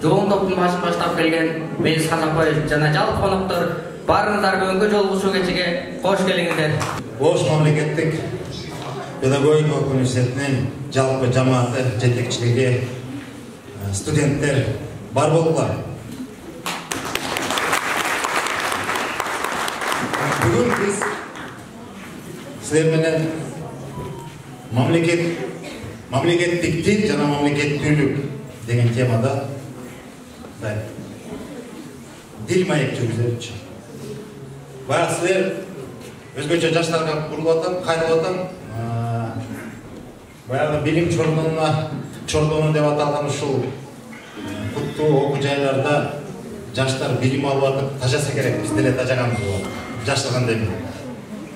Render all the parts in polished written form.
жоонтоптун башын баштап келген Мелис Казакбаев жана жалпы коноктор баарыңыздар бүгүнкү жолугушуу кечиге кош келиңиздер. Ош мамлекеттик педагогикалык университетинин жалпы жамааты, жетекчилиги, студенттер бар болдулар. Бүгүн биз силер менен мамлекеттик тил жана мамлекеттүүлүк деген темада дил маек жүргүзөбүз. Баягы силер өзгөчө жаштарга курулуп атам, кайрылып атам. Баягы билим чордону деп аталган ушул куттуу окуу жайларда жаштар билим алып атып тажаса керек. Биз деле тажаганбыз болот. Жаштагандай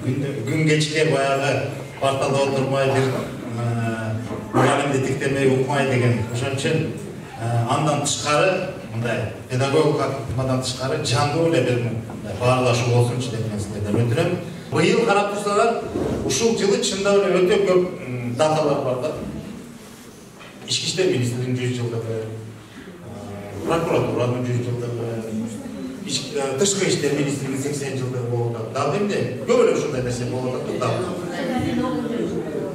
күн кечке баягы партада отурмай бир мугалимди тиктемей укмай деген ошон үчүн андан тышкары мындай педагогикадан тышкары жандуу эле бир баарлашуу болсунчу деп мен силерден өтүнөм. Быйыл карап турсаңар, ушул жылы чындап эле өтө көп даталар бар да. Ички иштер министрлигинин 100 жылдыгы, прокуратуранын 100 жылдыгы, тышкы иштер министрлигинин 80 жылдыгы болуп атат. Дагы эмне? Көп эле ушундай нерсе болуп атат.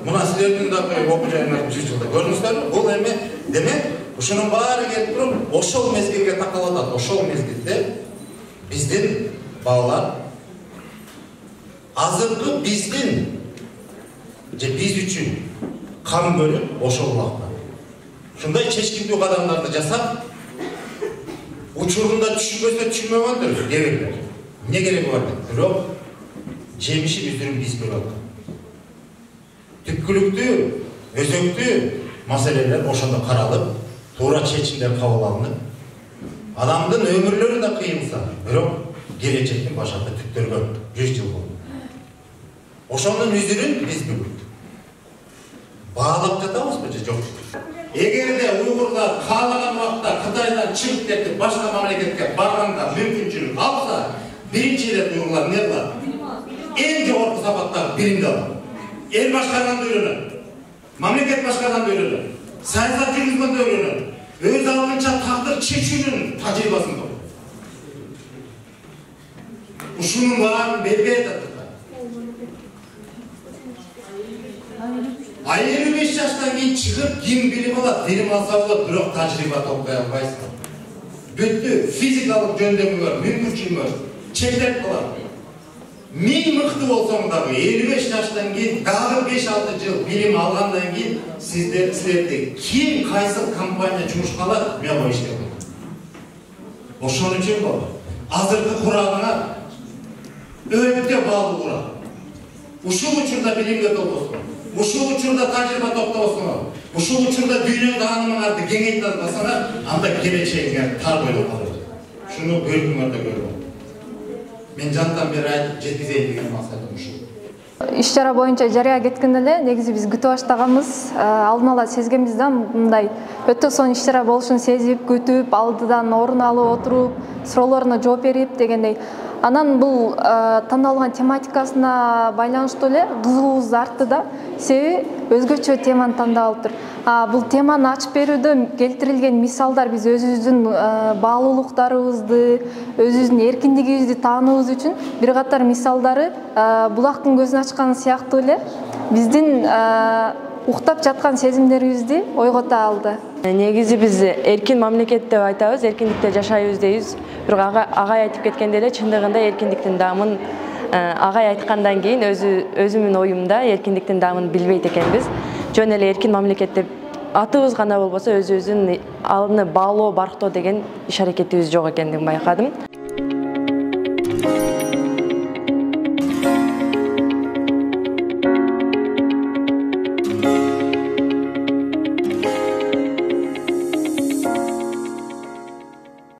Мына силердин дагы окуу жайыңардын 100 жылдыгы көрдүңүздөрбү? Бул эме демек ушунун баары келип туруп ошол мезгилге такалып атат. Ошол мезгилде биздин балалар азыркы биздин же биз үчүн кам бөлүп ошол убакта ушундай чечкиндүү кадамдарды жасап учурунда түшүнбөсө түшүнбөгөндүр кээ эмне кереги бар деп, бирок жемиши өздөрүн биз көрүп аткан түпкүлүктүү өзөктүү маселелер ошондо каралып туура чечимдер кабыл алынып адамдын өмүрлөрү да кыйылса бирок келечектин башында түптөргөн 100 жыл болду. Ошонун үзүрүн биз бүгүн баалап жатабызбы же жок? Эгерде уйгурлар каалаган убакта Кытайдан чыгып кетип башка мамлекетке барганга мүмкүнчүлүк алса, биринчи эле уйгурлар эмне кылат? Эң жогорку сапаттагы билимди алат. Эл башкарганды үйрөнөт. Мамлекет башкарганды үйрөнөт. Саясат жүргүзгөндү үйрөнөт. Өз алдынча тагдыр чечүүнүн тажрыйбасын алат. Ушунун баарын бербей атат. А 55 жаштан кийин чыгып ким билим алат? Билим алса болот, бирок тажрыйба топтой албайсың. Бүттү, физикалык жөндөмүңөр, мүмкүнчүлүгүңөр чектелип калат. Миң мыкты болсоң дагы 55 жаштан кийин дагы 5-6 жыл билим алгандан кийин силерди ким кайсы компания жумушка алат? Мен бул иште кылам. Ошон үчүн болот. Азыркы курагыңа өтө баалуу курак. Ушул учурда билимге толбосуң. Ушул учурда тажрыйба топтобосуңар. Ушул учурда дүйнө таанымыңарды кеңейтип атпасаңар, анда келечегиңер тар бойлоп калат. Шуну көрүңөрдө көрүп. Мен жантан бери айтып жеткизейин деген максатым ушул. Иш чара боюнча жарыя кеткенде эле негизи биз күтүп баштаганбыз. Алдын ала сезгенбиз да мындай өтө сонун иш чара болушун сезип, күтүп, алдыдан орун алып отуруп, суроолоруна жооп берип дегендей. Анан бул тандалган тематикасына байланыштуу эле кызыгуубуз артты да. Себеби өзгөчө теманы тандап алыптыр. Бул теманы ачып берүүдө келтирилген мисалдар биз өзүбүздүн баалуулуктарыбызды, өзүбүздүн эркиндигибизди таануубуз үчүн бир катар мисалдары булактын көзүн ачкан сыяктуу эле биздин уктап жаткан сезимдерибизди ойгото алды. Негизи биз эркин мамлекет деп айтабыз, эркиндикте жашайбыз дейбиз. Бирок агай айтып кеткенде эле чындыгында эркиндиктин даамын агай айткандан кийин өзүмдүн оюмда эркиндиктин даамын билбейт экенбиз. Жөн эле эркин мамлекет деп атыбыз гана болбосо өзүбүздүн аны баалоо, барктоо деген иш аракетибиз жок экендигин байкадым.